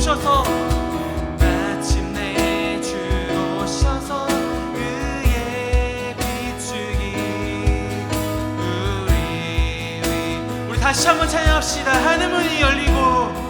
주셔서 마침내 주 오셔서 의의 비추기 우리 다시 한번 찬양합시다. 하늘 문이 열리고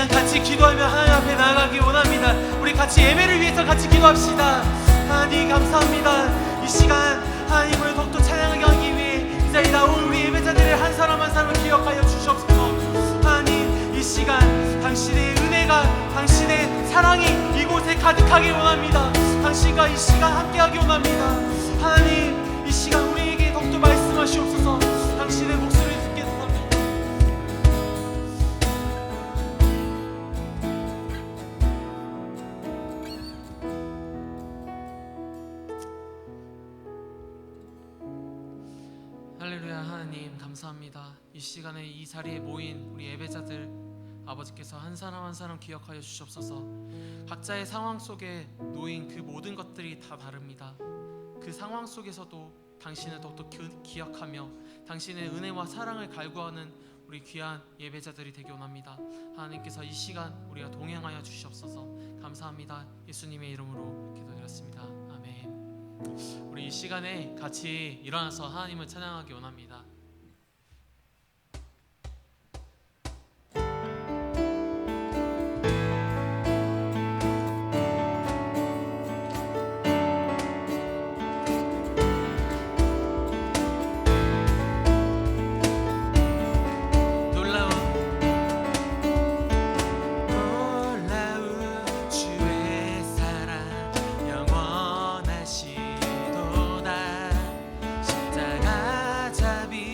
같이 기도하며 하나님 앞에 나아가기 원합니다. 우리 같이 예배를 위해서 같이 기도합시다. 하나님 감사합니다. 이 시간 하나님을 더욱더 찬양하게 하기 위해 이 자리에 나온 우리 예배자들의 한 사람 한 사람을 기억하여 주시옵소서. 하나님 이 시간 당신의 은혜가 당신의 사랑이 이곳에 가득하길 원합니다. 당신과 이 시간 함께하기 원합니다. 하나님 이 시간 우리에게 더욱더 말씀하시옵소서. 당신의 목소리를 듣게 해서 할렐루야. 하나님 감사합니다. 이 시간에 이 자리에 모인 우리 예배자들 아버지께서 한 사람 한 사람 기억하여 주시옵소서. 각자의 상황 속에 놓인 그 모든 것들이 다 다릅니다. 그 상황 속에서도 당신을 더욱더 기억하며 당신의 은혜와 사랑을 갈구하는 우리 귀한 예배자들이 되기 원합니다. 하나님께서 이 시간 우리가 동행하여 주시옵소서. 감사합니다. 예수님의 이름으로 기도드렸습니다. 아멘. 우리 이 시간에 같이 일어나서 하나님을 찬양하기 원합니다. 십자가 잡이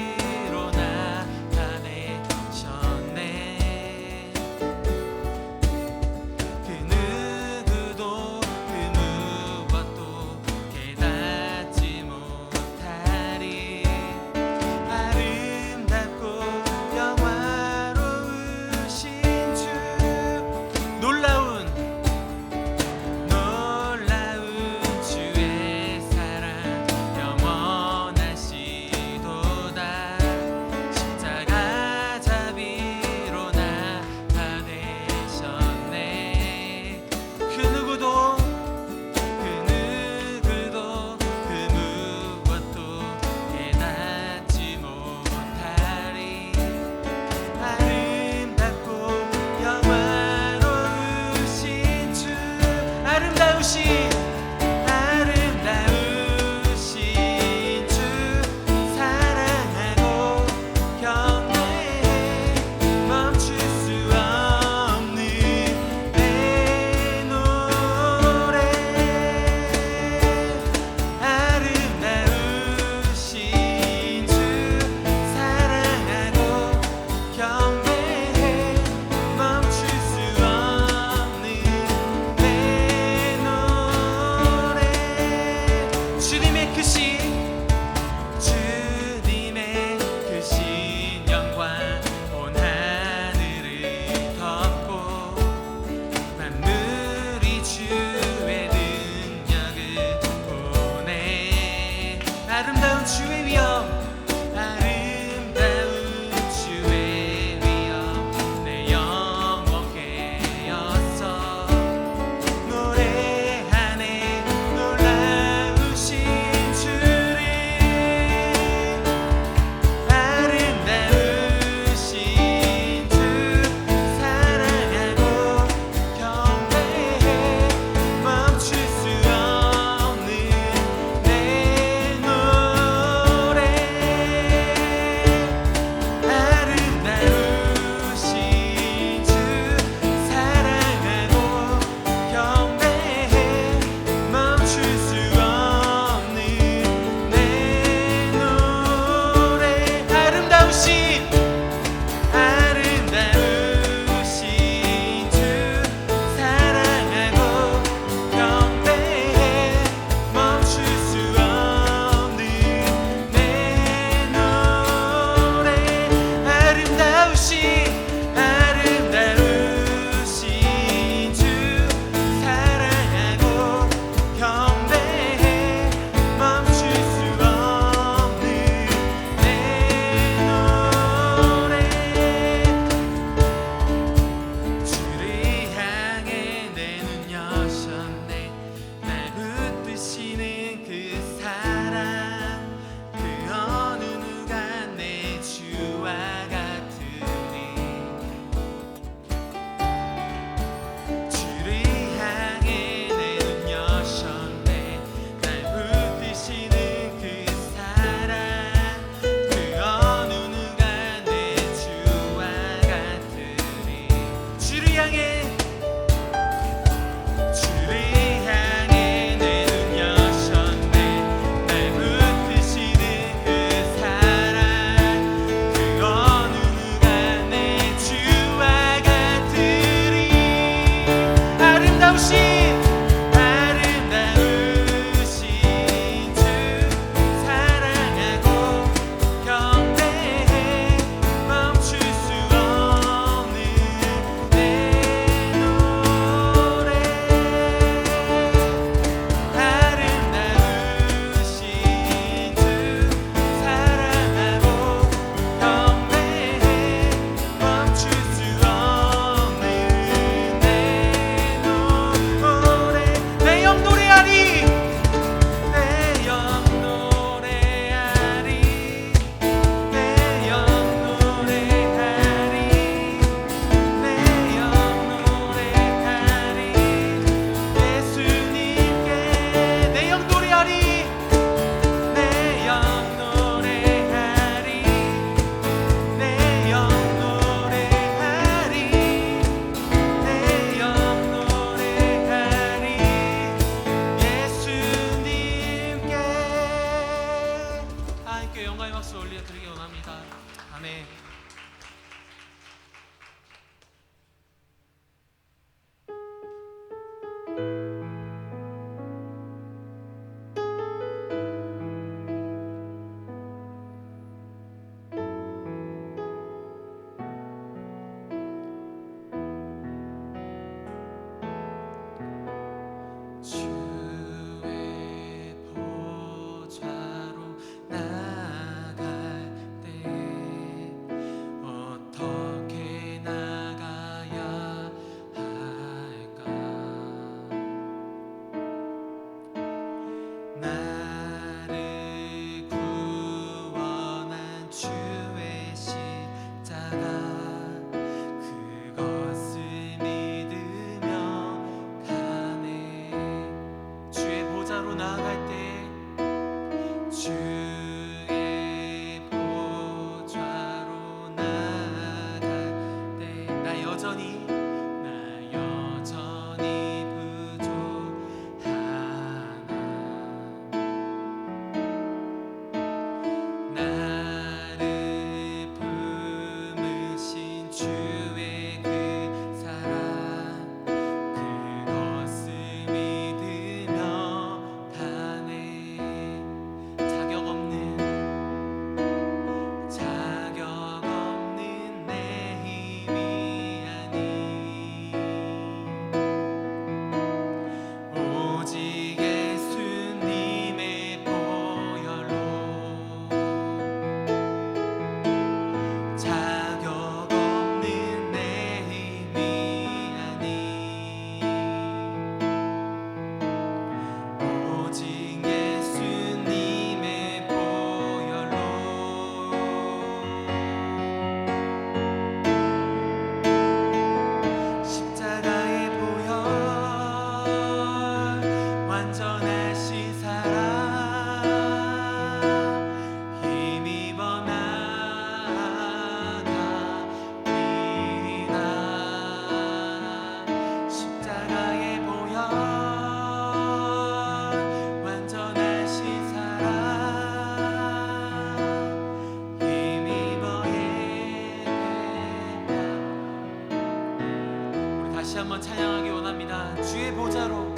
다시 한번 찬양하기 원합니다. 주의 보좌로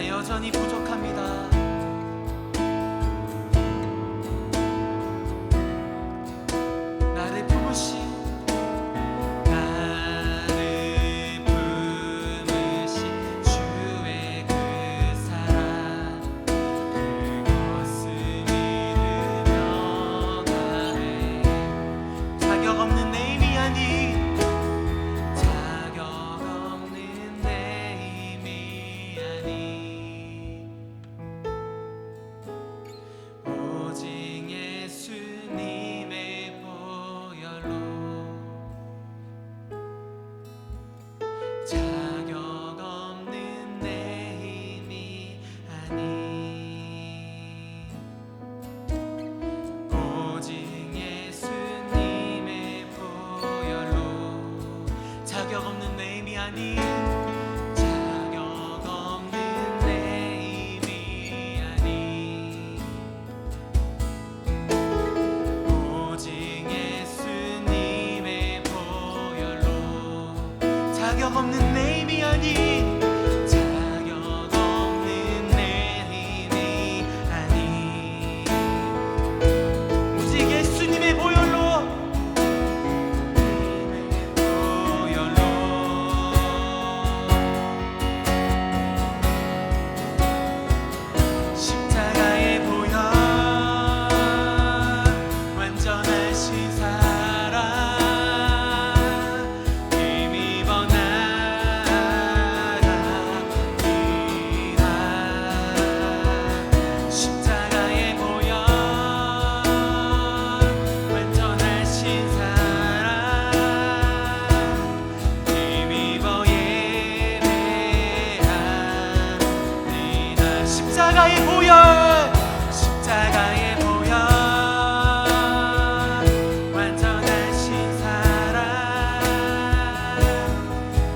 여전히 부족합니다. 나를 품으신 주의 그 사랑 그것을 믿으며 가네. 자격 없는 내 힘이 아닌 자격 없는 내 힘이 아닌 오직 예수님의 보혈로 자격 없는 내 힘이 아닌 오직 예수님의 보혈로 자격 없는 내 힘이 아닌 자격 없는 내 힘이 아닌 오직 예수님의 보혈로 자격 없는 내 힘이 아닌 자격 없는 내 힘이 아닌 오직 예수님의 보혈로 십자가의 보혈 완전하신 사랑 힘입어 나아갑니다. 십자가의 보혈 완전하신 사랑 힘입어 예배합니다. 십자가의 보혈 십자가의 보혈 완전하신 사랑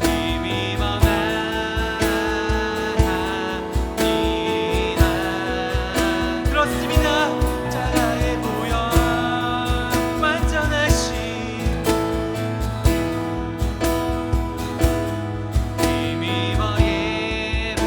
힘입어 나아갑니다. 그렇습니다. 십자가의 보혈 완전하신 힘입어 예배합니다.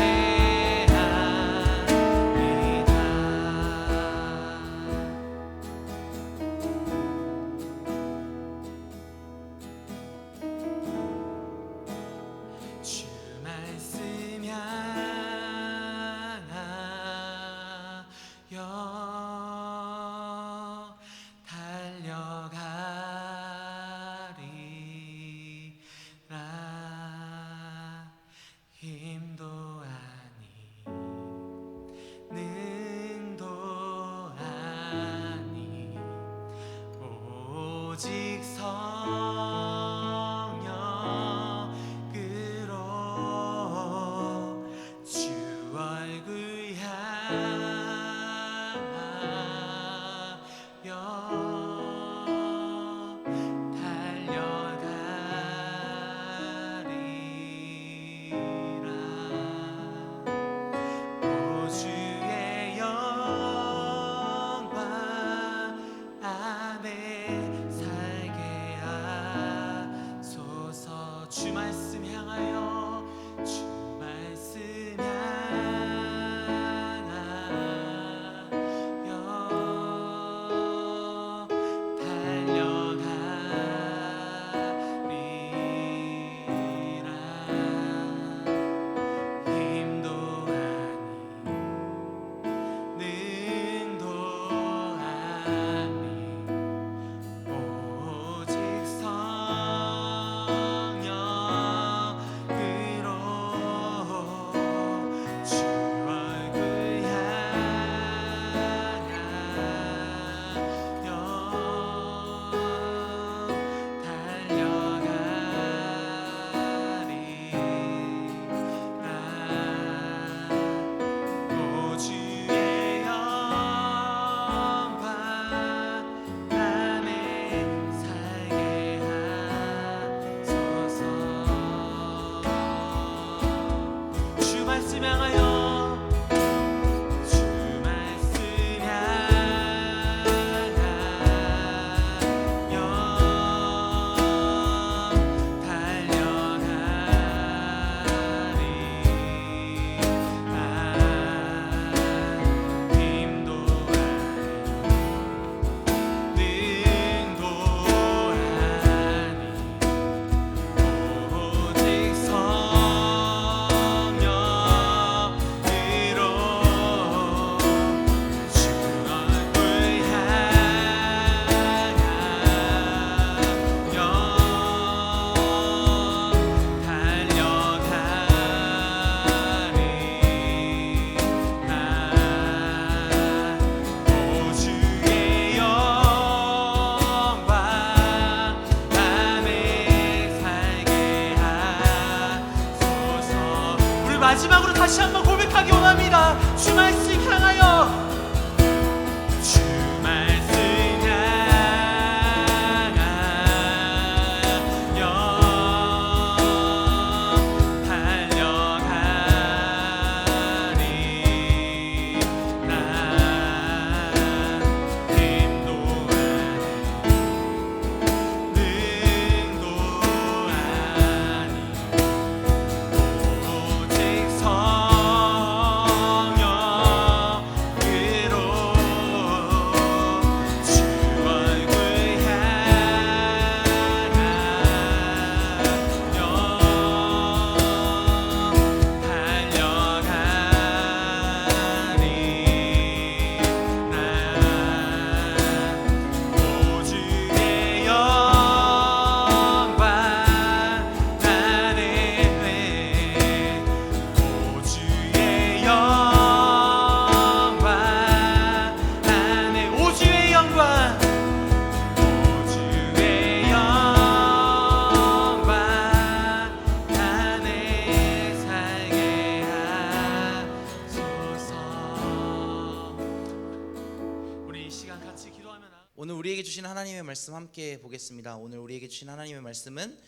오늘 우리에게 주신 하나님의 말씀 함께 보겠습니다. 오늘 우리에게 주신 하나님의 말씀은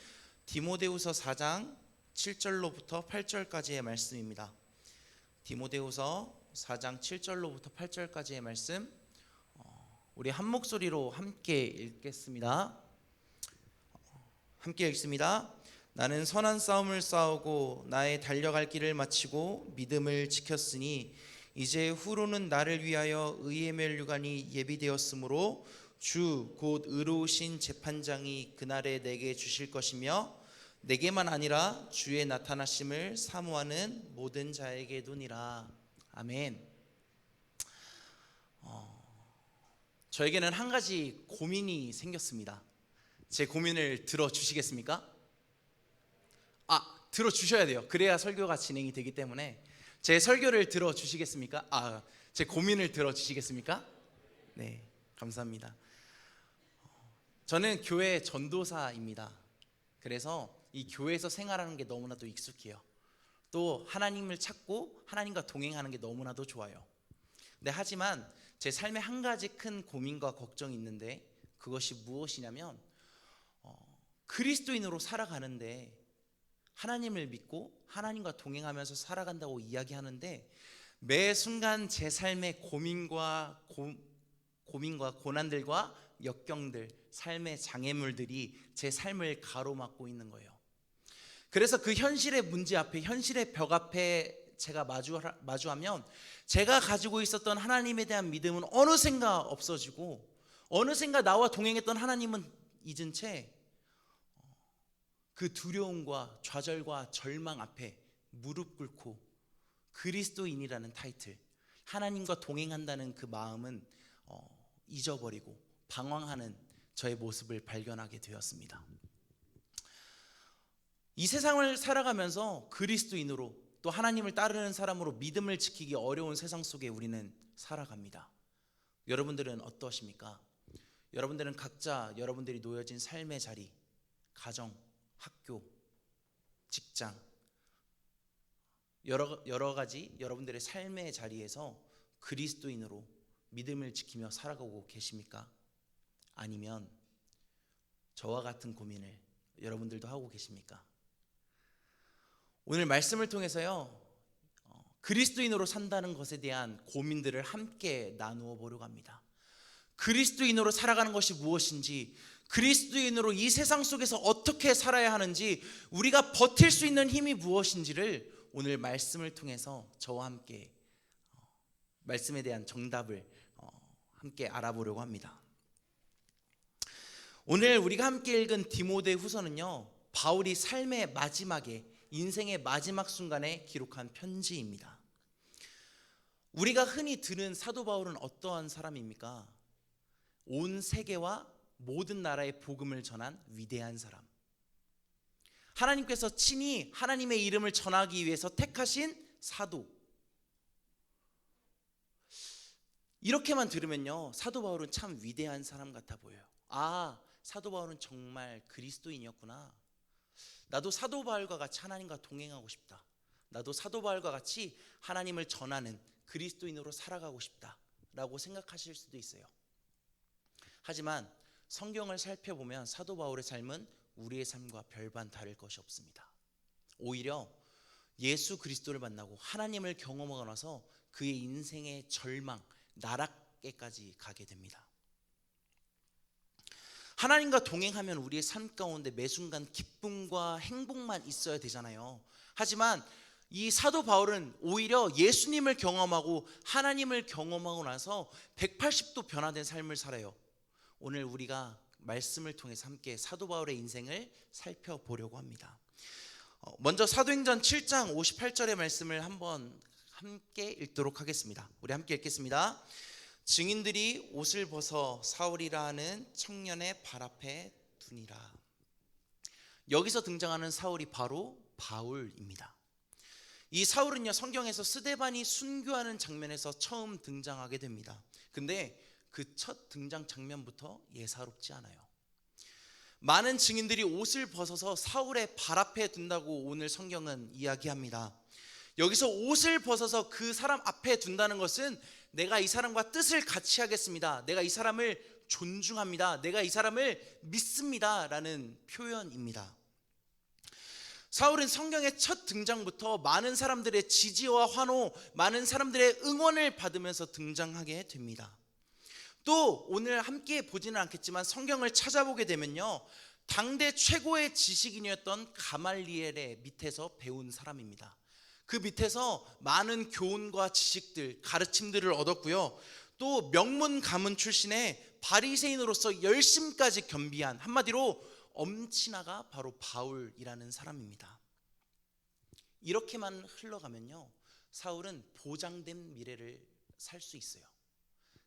디모데후서 4장 7절로부터 8절까지의 말씀입니다. 디모데후서 4장 7절로부터 8절까지의 말씀, 우리 한 목소리로 함께 읽겠습니다. 함께 읽습니다. 나는 선한 싸움을 싸우고 나의 달려갈 길을 마치고 믿음을 지켰으니 이제 후로는 나를 위하여 의의 면류관이 예비되었으므로 주 곧 의로우신 재판장이 그날에 내게 주실 것이며 내게만 아니라 주의 나타나심을 사모하는 모든 자에게도니라. 아멘. 저에게는 한 가지 고민이 생겼습니다. 제 고민을 들어주시겠습니까? 들어주셔야 돼요. 그래야 설교가 진행이 되기 때문에 제 설교를 들어주시겠습니까? 제 고민을 들어주시겠습니까? 네, 감사합니다. 저는 교회 전도사입니다. 그래서 이 교회에서 생활하는 게 너무나도 익숙해요. 또 하나님을 찾고 하나님과 동행하는 게 너무나도 좋아요. 근데 하지만 제 삶에 한 가지 큰 고민과 걱정이 있는데, 그것이 무엇이냐면 그리스도인으로 살아가는데 하나님을 믿고 하나님과 동행하면서 살아간다고 이야기하는데 매 순간 제 삶의 고민과 고난들과 역경들, 삶의 장애물들이 제 삶을 가로막고 있는 거예요. 그래서 그 현실의 문제 앞에, 현실의 벽 앞에 제가 마주하면 제가 가지고 있었던 하나님에 대한 믿음은 어느샌가 없어지고, 어느샌가 나와 동행했던 하나님은 잊은 채 그 두려움과 좌절과 절망 앞에 무릎 꿇고 그리스도인이라는 타이틀, 하나님과 동행한다는 그 마음은 잊어버리고 방황하는 저의 모습을 발견하게 되었습니다. 이 세상을 살아가면서 그리스도인으로, 또 하나님을 따르는 사람으로 믿음을 지키기 어려운 세상 속에 우리는 살아갑니다. 여러분들은 어떠십니까? 여러분들은 각자 여러분들이 놓여진 삶의 자리, 가정, 학교, 직장, 여러 가지 여러분들의 삶의 자리에서 그리스도인으로 믿음을 지키며 살아가고 계십니까? 아니면 저와 같은 고민을 여러분들도 하고 계십니까? 오늘 말씀을 통해서요, 그리스도인으로 산다는 것에 대한 고민들을 함께 나누어 보려고 합니다. 그리스도인으로 살아가는 것이 무엇인지, 그리스도인으로 이 세상 속에서 어떻게 살아야 하는지, 우리가 버틸 수 있는 힘이 무엇인지를 오늘 말씀을 통해서 저와 함께 말씀에 대한 정답을 함께 알아보려고 합니다. 오늘 우리가 함께 읽은 디모데후서는요, 바울이 삶의 마지막에, 인생의 마지막 순간에 기록한 편지입니다. 우리가 흔히 들은 사도 바울은 어떠한 사람입니까? 온 세계와 모든 나라의 복음을 전한 위대한 사람, 하나님께서 친히 하나님의 이름을 전하기 위해서 택하신 사도. 이렇게만 들으면요, 사도 바울은 참 위대한 사람 같아 보여요. 사도 바울은 정말 그리스도인이었구나. 나도 사도 바울과 같이 하나님과 동행하고 싶다. 나도 사도 바울과 같이 하나님을 전하는 그리스도인으로 살아가고 싶다 라고 생각하실 수도 있어요. 하지만 성경을 살펴보면 사도 바울의 삶은 우리의 삶과 별반 다를 것이 없습니다. 오히려 예수 그리스도를 만나고 하나님을 경험하고 나서 그의 인생의 절망, 나락에까지 가게 됩니다. 하나님과 동행하면 우리의 삶 가운데 매 순간 기쁨과 행복만 있어야 되잖아요. 하지만 이 사도 바울은 오히려 예수님을 경험하고 하나님을 경험하고 나서 180도 변화된 삶을 살아요. 오늘 우리가 말씀을 통해서 함께 사도 바울의 인생을 살펴보려고 합니다. 먼저 사도행전 7장 58절의 말씀을 한번 함께 읽도록 하겠습니다. 우리 함께 읽겠습니다. 증인들이 옷을 벗어 사울이라 하는 청년의 발 앞에 두니라. 여기서 등장하는 사울이 바로 바울입니다. 이 사울은요, 성경에서 스데반이 순교하는 장면에서 처음 등장하게 됩니다. 근데 그 첫 등장 장면부터 예사롭지 않아요. 많은 증인들이 옷을 벗어서 사울의 발 앞에 둔다고 오늘 성경은 이야기합니다. 여기서 옷을 벗어서 그 사람 앞에 둔다는 것은 내가 이 사람과 뜻을 같이 하겠습니다. 내가 이 사람을 존중합니다. 내가 이 사람을 믿습니다. 라는 표현입니다. 사울은 성경의 첫 등장부터 많은 사람들의 지지와 환호, 많은 사람들의 응원을 받으면서 등장하게 됩니다. 또 오늘 함께 보지는 않겠지만 성경을 찾아보게 되면요, 당대 최고의 지식인이었던 가말리엘의 밑에서 배운 사람입니다. 그 밑에서 많은 교훈과 지식들, 가르침들을 얻었고요, 또 명문 가문 출신의 바리새인으로서 열심까지 겸비한, 한마디로 엄친아가 바로 바울이라는 사람입니다. 이렇게만 흘러가면요, 사울은 보장된 미래를 살 수 있어요.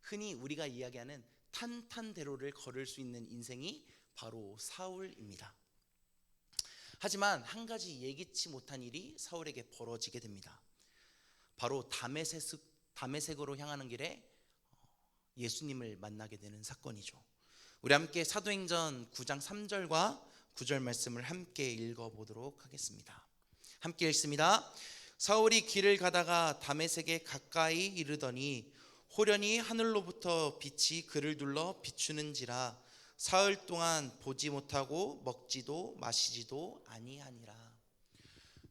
흔히 우리가 이야기하는 탄탄대로를 걸을 수 있는 인생이 바로 사울입니다. 하지만 한 가지 예기치 못한 일이 사울에게 벌어지게 됩니다. 바로 다메섹으로 향하는 길에 예수님을 만나게 되는 사건이죠. 우리 함께 사도행전 9장 3절과 9절 말씀을 함께 읽어보도록 하겠습니다. 함께 읽습니다. 사울이 길을 가다가 다메섹에 가까이 이르더니 호련히 하늘로부터 빛이 그를 둘러 비추는지라 사흘 동안 보지 못하고 먹지도 마시지도 아니하니라.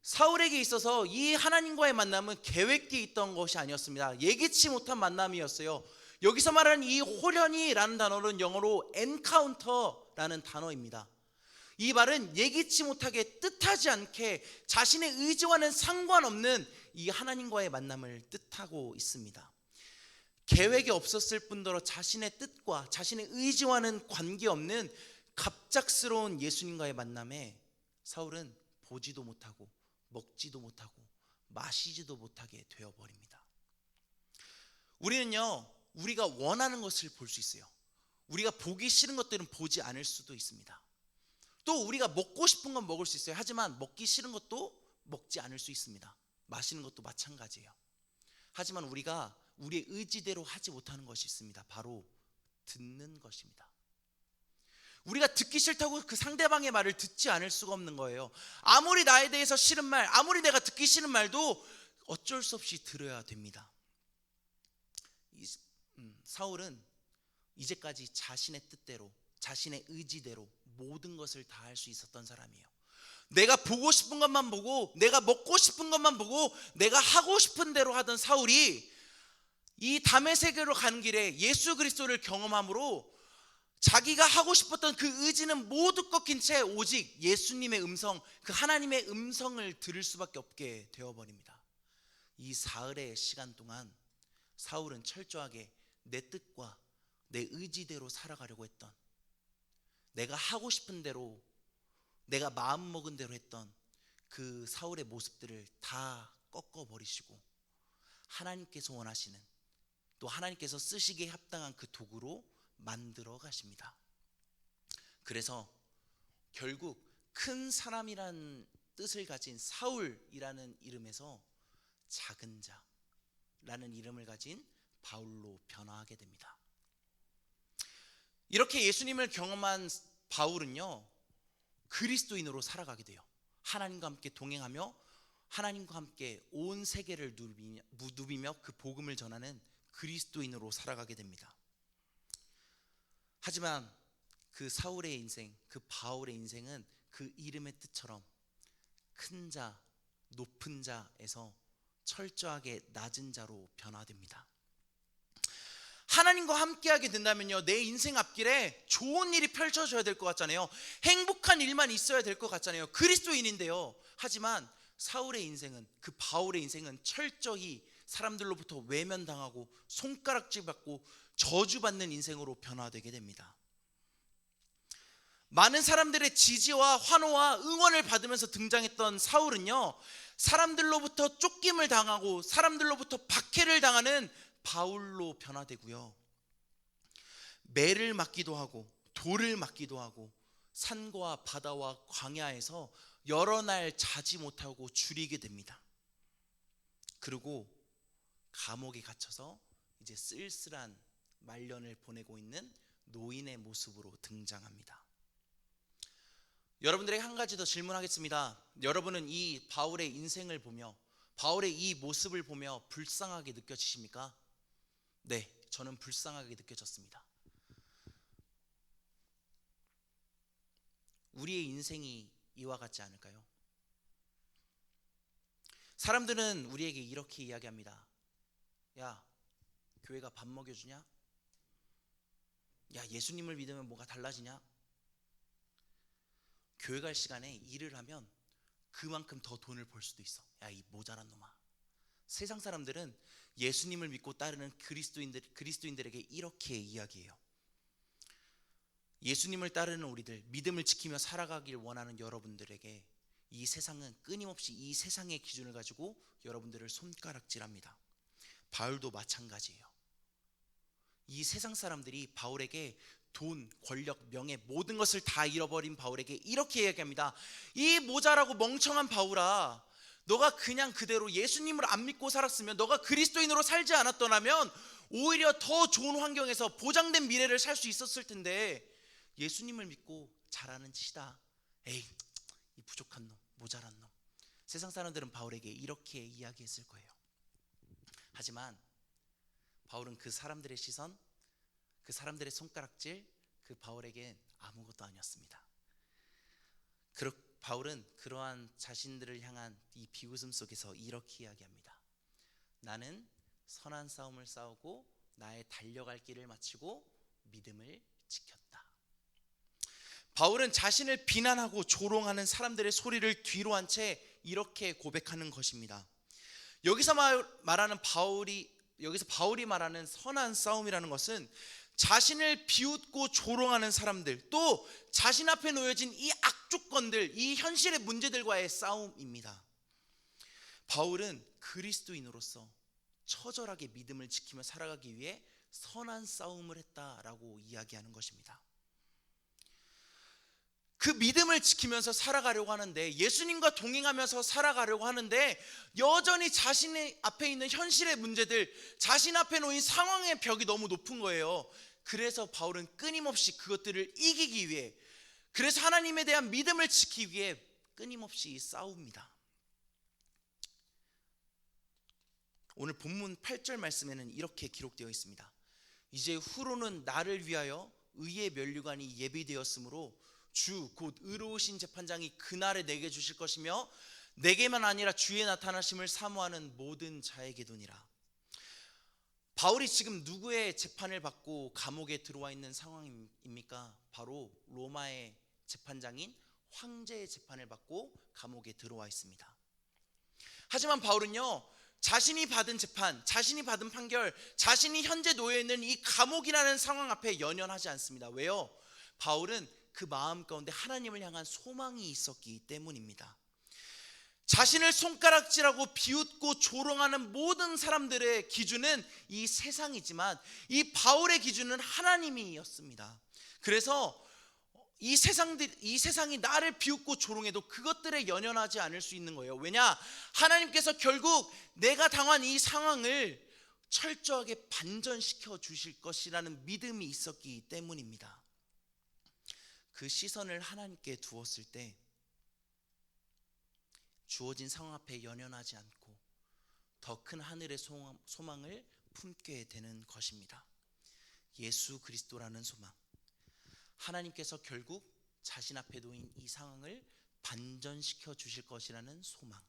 사울에게 있어서 이 하나님과의 만남은 계획되어 있던 것이 아니었습니다. 예기치 못한 만남이었어요. 여기서 말하는 이 호련히라는 단어는 영어로 엔카운터라는 단어입니다. 이 말은 예기치 못하게, 뜻하지 않게 자신의 의지와는 상관없는 이 하나님과의 만남을 뜻하고 있습니다. 계획이 없었을 뿐더러 자신의 뜻과 자신의 의지와는 관계없는 갑작스러운 예수님과의 만남에 사울은 보지도 못하고 먹지도 못하고 마시지도 못하게 되어버립니다. 우리는요, 우리가 원하는 것을 볼 수 있어요. 우리가 보기 싫은 것들은 보지 않을 수도 있습니다. 또 우리가 먹고 싶은 건 먹을 수 있어요. 하지만 먹기 싫은 것도 먹지 않을 수 있습니다. 마시는 것도 마찬가지예요. 하지만 우리가 우리의 의지대로 하지 못하는 것이 있습니다. 바로 듣는 것입니다. 우리가 듣기 싫다고 그 상대방의 말을 듣지 않을 수가 없는 거예요. 아무리 나에 대해서 싫은 말, 아무리 내가 듣기 싫은 말도 어쩔 수 없이 들어야 됩니다. 사울은 이제까지 자신의 뜻대로, 자신의 의지대로 모든 것을 다 할 수 있었던 사람이에요. 내가 보고 싶은 것만 보고, 내가 먹고 싶은 것만 보고, 내가 하고 싶은 대로 하던 사울이 이 다메섹으로 가는 길에 예수 그리스도를 경험함으로 자기가 하고 싶었던 그 의지는 모두 꺾인 채 오직 예수님의 음성, 그 하나님의 음성을 들을 수밖에 없게 되어버립니다. 이 사흘의 시간 동안 사울은 철저하게 내 뜻과 내 의지대로 살아가려고 했던, 내가 하고 싶은 대로, 내가 마음먹은 대로 했던 그 사울의 모습들을 다 꺾어버리시고 하나님께서 원하시는, 또 하나님께서 쓰시기에 합당한 그 도구로 만들어 가십니다. 그래서 결국 큰 사람이란 뜻을 가진 사울이라는 이름에서 작은 자라는 이름을 가진 바울로 변화하게 됩니다. 이렇게 예수님을 경험한 바울은요, 그리스도인으로 살아가게 돼요. 하나님과 함께 동행하며 하나님과 함께 온 세계를 누비며 그 복음을 전하는 그리스도인으로 살아가게 됩니다. 하지만 그 사울의 인생, 그 바울의 인생은 그 이름의 뜻처럼 큰 자, 높은 자에서 철저하게 낮은 자로 변화됩니다. 하나님과 함께하게 된다면요, 내 인생 앞길에 좋은 일이 펼쳐져야 될 것 같잖아요. 행복한 일만 있어야 될 것 같잖아요. 그리스도인인데요. 하지만 사울의 인생은, 그 바울의 인생은 철저히 사람들로부터 외면당하고 손가락질 받고 저주받는 인생으로 변화되게 됩니다. 많은 사람들의 지지와 환호와 응원을 받으면서 등장했던 사울은요, 사람들로부터 쫓김을 당하고 사람들로부터 박해를 당하는 바울로 변화되고요, 매를 맞기도 하고 돌을 맞기도 하고 산과 바다와 광야에서 여러 날 자지 못하고 줄이게 됩니다. 그리고 감옥에 갇혀서 이제 쓸쓸한 말년을 보내고 있는 노인의 모습으로 등장합니다. 여러분들에게 한 가지 더 질문하겠습니다. 여러분은 이 바울의 인생을 보며, 바울의 이 모습을 보며 불쌍하게 느껴지십니까? 네, 저는 불쌍하게 느껴졌습니다. 우리의 인생이 이와 같지 않을까요? 사람들은 우리에게 이렇게 이야기합니다. 야, 교회가 밥 먹여주냐? 야, 예수님을 믿으면 뭐가 달라지냐? 교회 갈 시간에 일을 하면 그만큼 더 돈을 벌 수도 있어. 야, 이 모자란 놈아. 세상 사람들은 예수님을 믿고 따르는 그리스도인들에게 이렇게 이야기해요. 예수님을 따르는 우리들, 믿음을 지키며 살아가길 원하는 여러분들에게 이 세상은 끊임없이 이 세상의 기준을 가지고 여러분들을 손가락질합니다. 바울도 마찬가지예요. 이 세상 사람들이 바울에게 돈, 권력, 명예 모든 것을 다 잃어버린 바울에게 이렇게 이야기합니다. 이 모자라고 멍청한 바울아, 너가 그냥 그대로 예수님을 안 믿고 살았으면, 너가 그리스도인으로 살지 않았더라면 오히려 더 좋은 환경에서 보장된 미래를 살 수 있었을 텐데 예수님을 믿고 잘하는 짓이다. 에이, 이 부족한 놈, 모자란 놈. 세상 사람들은 바울에게 이렇게 이야기했을 거예요. 하지만 바울은 그 사람들의 시선, 그 사람들의 손가락질, 그 바울에겐 아무것도 아니었습니다. 바울은 그러한 자신들을 향한 이 비웃음 속에서 이렇게 이야기합니다. 나는 선한 싸움을 싸우고 나의 달려갈 길을 마치고 믿음을 지켰다. 바울은 자신을 비난하고 조롱하는 사람들의 소리를 뒤로 한 채 이렇게 고백하는 것입니다. 여기서 바울이 말하는 선한 싸움이라는 것은 자신을 비웃고 조롱하는 사람들, 또 자신 앞에 놓여진 이 악조건들, 이 현실의 문제들과의 싸움입니다. 바울은 그리스도인으로서 처절하게 믿음을 지키며 살아가기 위해 선한 싸움을 했다라고 이야기하는 것입니다. 그 믿음을 지키면서 살아가려고 하는데, 예수님과 동행하면서 살아가려고 하는데 여전히 자신의 앞에 있는 현실의 문제들, 자신 앞에 놓인 상황의 벽이 너무 높은 거예요. 그래서 바울은 끊임없이 그것들을 이기기 위해, 그래서 하나님에 대한 믿음을 지키기 위해 끊임없이 싸웁니다. 오늘 본문 8절 말씀에는 이렇게 기록되어 있습니다. 이제 후로는 나를 위하여 의의 면류관이 예비되었으므로 주 곧 의로우신 재판장이 그날에 내게 주실 것이며 내게만 아니라 주의 나타나심을 사모하는 모든 자에게도니라. 바울이 지금 누구의 재판을 받고 감옥에 들어와 있는 상황입니까? 바로 로마의 재판장인 황제의 재판을 받고 감옥에 들어와 있습니다. 하지만 바울은요, 자신이 받은 재판, 자신이 받은 판결, 자신이 현재 놓여 있는 이 감옥이라는 상황 앞에 연연하지 않습니다. 왜요? 바울은 그 마음 가운데 하나님을 향한 소망이 있었기 때문입니다. 자신을 손가락질하고 비웃고 조롱하는 모든 사람들의 기준은 이 세상이지만 이 바울의 기준은 하나님이었습니다. 그래서 이 세상이 나를 비웃고 조롱해도 그것들에 연연하지 않을 수 있는 거예요. 왜냐? 하나님께서 결국 내가 당한 이 상황을 철저하게 반전시켜 주실 것이라는 믿음이 있었기 때문입니다. 그 시선을 하나님께 두었을 때 주어진 상황 앞에 연연하지 않고 더 큰 하늘의 소망을 품게 되는 것입니다. 예수 그리스도라는 소망. 하나님께서 결국 자신 앞에 놓인 이 상황을 반전시켜 주실 것이라는 소망.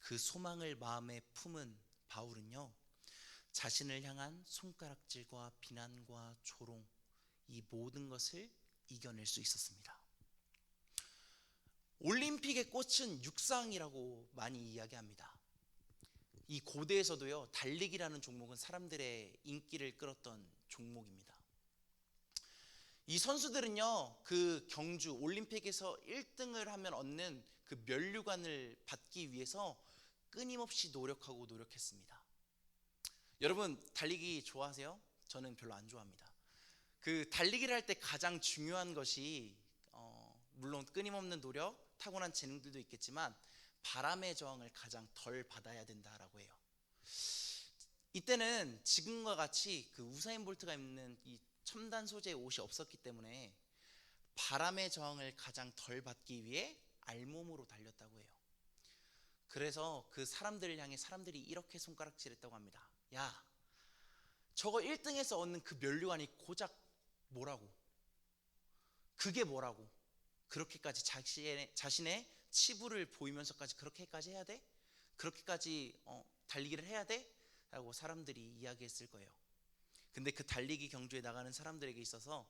그 소망을 마음에 품은 바울은요, 자신을 향한 손가락질과 비난과 조롱, 이 모든 것을 이겨낼 수 있었습니다. 올림픽의 꽃은 육상이라고 많이 이야기합니다. 이 고대에서도요, 달리기라는 종목은 사람들의 인기를 끌었던 종목입니다. 이 선수들은요, 그 경주 올림픽에서 1등을 하면 얻는 그 면류관을 받기 위해서 끊임없이 노력했습니다. 여러분, 달리기 좋아하세요? 저는 별로 안 좋아합니다. 그 달리기를 할 때 가장 중요한 것이 물론 끊임없는 노력, 타고난 재능들도 있겠지만 바람의 저항을 가장 덜 받아야 된다라고 해요. 이때는 지금과 같이 그 우사인 볼트가 입는 이 첨단 소재의 옷이 없었기 때문에 바람의 저항을 가장 덜 받기 위해 알몸으로 달렸다고 해요. 그래서 그 사람들을 향해 사람들이 이렇게 손가락질했다고 합니다. 야, 저거 1등에서 얻는 그 면류관이 고작 뭐라고? 그게 뭐라고? 그렇게까지 자신의 치부를 보이면서까지 그렇게까지 해야 돼? 그렇게까지 달리기를 해야 돼? 라고 사람들이 이야기했을 거예요. 근데 그 달리기 경주에 나가는 사람들에게 있어서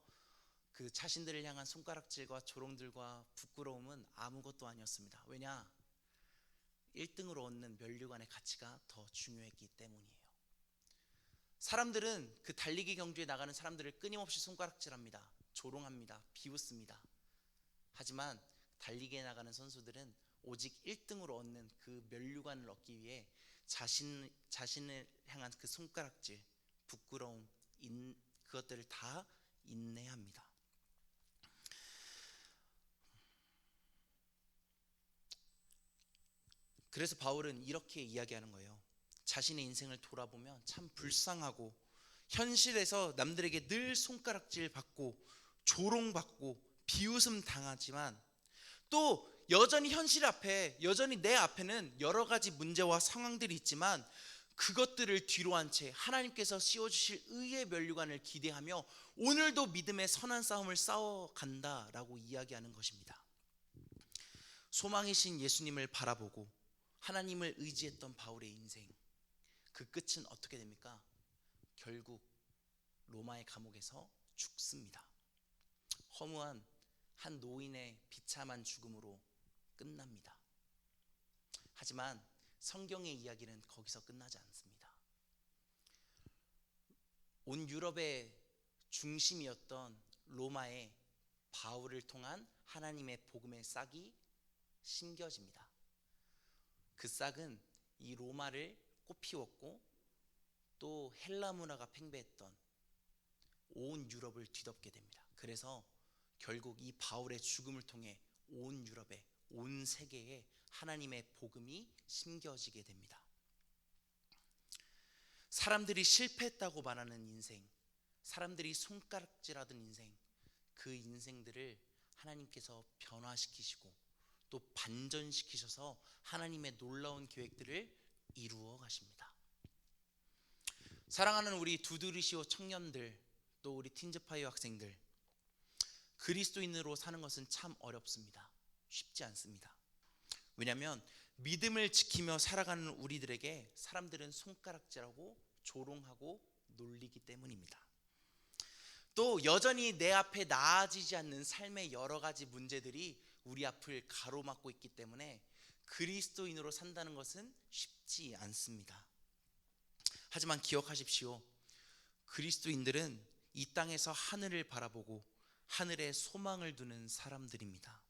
그 자신들을 향한 손가락질과 조롱들과 부끄러움은 아무것도 아니었습니다. 왜냐? 1등으로 얻는 면류관의 가치가 더 중요했기 때문이에요. 사람들은 그 달리기 경주에 나가는 사람들을 끊임없이 손가락질합니다. 조롱합니다. 비웃습니다. 하지만 달리기에 나가는 선수들은 오직 1등으로 얻는 그 면류관을 얻기 위해 자신을 향한 그 손가락질, 부끄러움, 그것들을 다 인내합니다. 그래서 바울은 이렇게 이야기하는 거예요. 자신의 인생을 돌아보면 참 불쌍하고 현실에서 남들에게 늘 손가락질 받고 조롱받고 비웃음 당하지만 또 여전히 현실 앞에, 여전히 내 앞에는 여러 가지 문제와 상황들이 있지만 그것들을 뒤로 한 채 하나님께서 씌워주실 의의 면류관을 기대하며 오늘도 믿음의 선한 싸움을 싸워간다라고 이야기하는 것입니다. 소망이신 예수님을 바라보고 하나님을 의지했던 바울의 인생, 그 끝은 어떻게 됩니까? 결국 로마의 감옥에서 죽습니다. 허무한 한 노인의 비참한 죽음으로 끝납니다. 하지만 성경의 이야기는 거기서 끝나지 않습니다. 온 유럽의 중심이었던 로마에 바울을 통한 하나님의 복음의 싹이 심겨집니다. 그 싹은 이 로마를 꽃피웠고 또 헬라 문화가 팽배했던 온 유럽을 뒤덮게 됩니다. 그래서 결국 이 바울의 죽음을 통해 온 유럽에, 온 세계에 하나님의 복음이 심겨지게 됩니다. 사람들이 실패했다고 말하는 인생, 사람들이 손가락질하던 인생, 그 인생들을 하나님께서 변화시키시고 또 반전시키셔서 하나님의 놀라운 계획들을 이루어 가십니다. 사랑하는 우리 두드리시오 청년들, 또 우리 틴즈파이어 학생들, 그리스도인으로 사는 것은 참 어렵습니다. 쉽지 않습니다. 왜냐하면 믿음을 지키며 살아가는 우리들에게 사람들은 손가락질하고 조롱하고 놀리기 때문입니다. 또 여전히 내 앞에 나아지지 않는 삶의 여러 가지 문제들이 우리 앞을 가로막고 있기 때문에 그리스도인으로 산다는 것은 쉽지 않습니다. 하지만 기억하십시오. 그리스도인들은 이 땅에서 하늘을 바라보고 하늘에 소망을 두는 사람들입니다.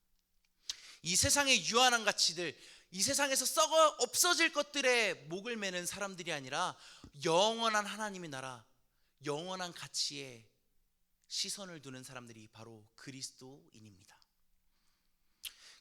이 세상의 유한한 가치들, 이 세상에서 썩어 없어질 것들에 목을 매는 사람들이 아니라 영원한 하나님의 나라, 영원한 가치에 시선을 두는 사람들이 바로 그리스도인입니다.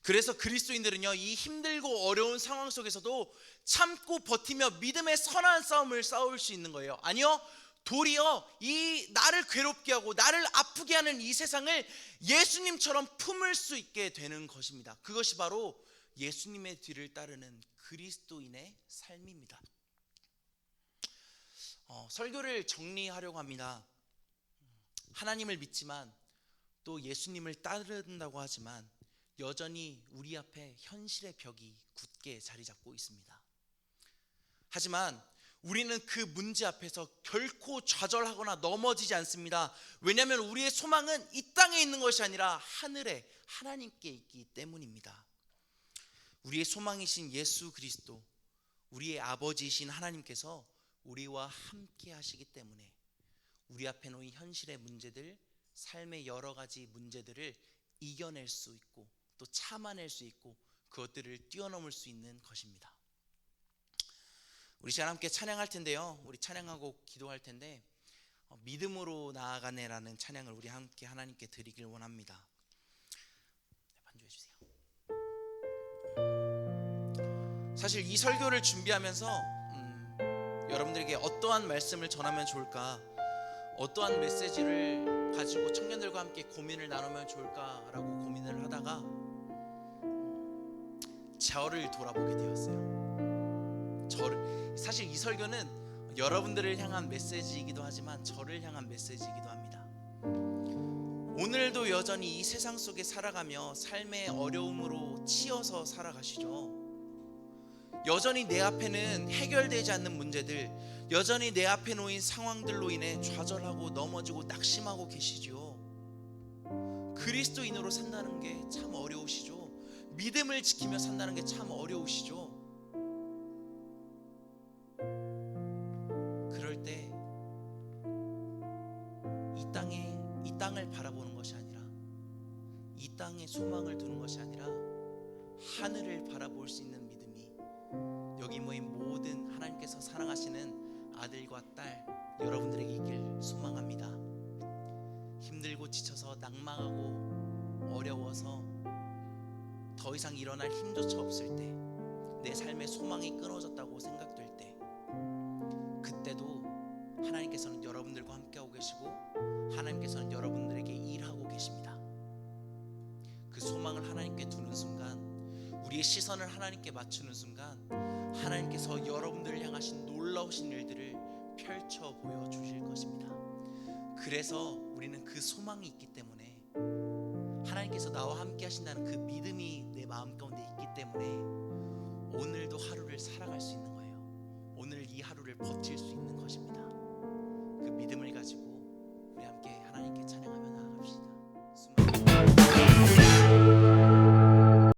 그래서 그리스도인들은요, 이 힘들고 어려운 상황 속에서도 참고 버티며 믿음의 선한 싸움을 싸울 수 있는 거예요. 아니요, 도리어 이 나를 괴롭게 하고 나를 아프게 하는 이 세상을 예수님처럼 품을 수 있게 되는 것입니다. 그것이 바로 예수님의 뒤를 따르는 그리스도인의 삶입니다. 설교를 정리하려고 합니다. 하나님을 믿지만 또 예수님을 따른다고 하지만 여전히 우리 앞에 현실의 벽이 굳게 자리 잡고 있습니다. 하지만 우리는 그 문제 앞에서 결코 좌절하거나 넘어지지 않습니다. 왜냐하면 우리의 소망은 이 땅에 있는 것이 아니라 하늘에 하나님께 있기 때문입니다. 우리의 소망이신 예수 그리스도, 우리의 아버지이신 하나님께서 우리와 함께 하시기 때문에 우리 앞에 놓인 현실의 문제들, 삶의 여러 가지 문제들을 이겨낼 수 있고 또 참아낼 수 있고 그것들을 뛰어넘을 수 있는 것입니다. 우리 시간 함께 찬양할 텐데요, 우리 찬양하고 기도할 텐데 믿음으로 나아가네라는 찬양을 우리 함께 하나님께 드리길 원합니다. 반주해 주세요. 사실 이 설교를 준비하면서 여러분들에게 어떠한 말씀을 전하면 좋을까, 어떠한 메시지를 가지고 청년들과 함께 고민을 나누면 좋을까라고 고민을 하다가 저를 돌아보게 되었어요. 사실 이 설교는 여러분들을 향한 메시지이기도 하지만 저를 향한 메시지이기도 합니다. 오늘도 여전히 이 세상 속에 살아가며 삶의 어려움으로 치여서 살아가시죠. 여전히 내 앞에는 해결되지 않는 문제들, 여전히 내 앞에 놓인 상황들로 인해 좌절하고 넘어지고 낙심하고 계시죠. 그리스도인으로 산다는 게 참 어려우시죠. 믿음을 지키며 산다는 게 참 어려우시죠. 그럴 때 이 땅을 바라보는 것이 아니라, 이 땅에 소망을 두는 것이 아니라 하늘을 바라볼 수 있는 믿음이 여기 모인 모든 하나님께서 사랑하시는 아들과 딸 여러분들에게 있길 소망합니다. 힘들고 지쳐서 낭망하고 어려워서 더 이상 일어날 힘조차 없을 때, 내 삶의 소망이 끊어졌다고 생각될 때, 그때도 하나님께서는 여러분들과 함께하고 계시고 하나님께서는 여러분들에게 일하고 계십니다. 그 소망을 하나님께 두는 순간, 우리의 시선을 하나님께 맞추는 순간, 하나님께서 여러분들을 향하신 놀라우신 일들을 펼쳐 보여주실 것입니다. 그래서 우리는 그 소망이 있기 때문에, 하나님께서 나와 함께 하신다는 그 믿음이 내 마음 가운데 있기 때문에 오늘도 하루를 살아갈 수 있는 거예요. 오늘 이 하루를 버틸 수 있는 것입니다. 그 믿음을 가지고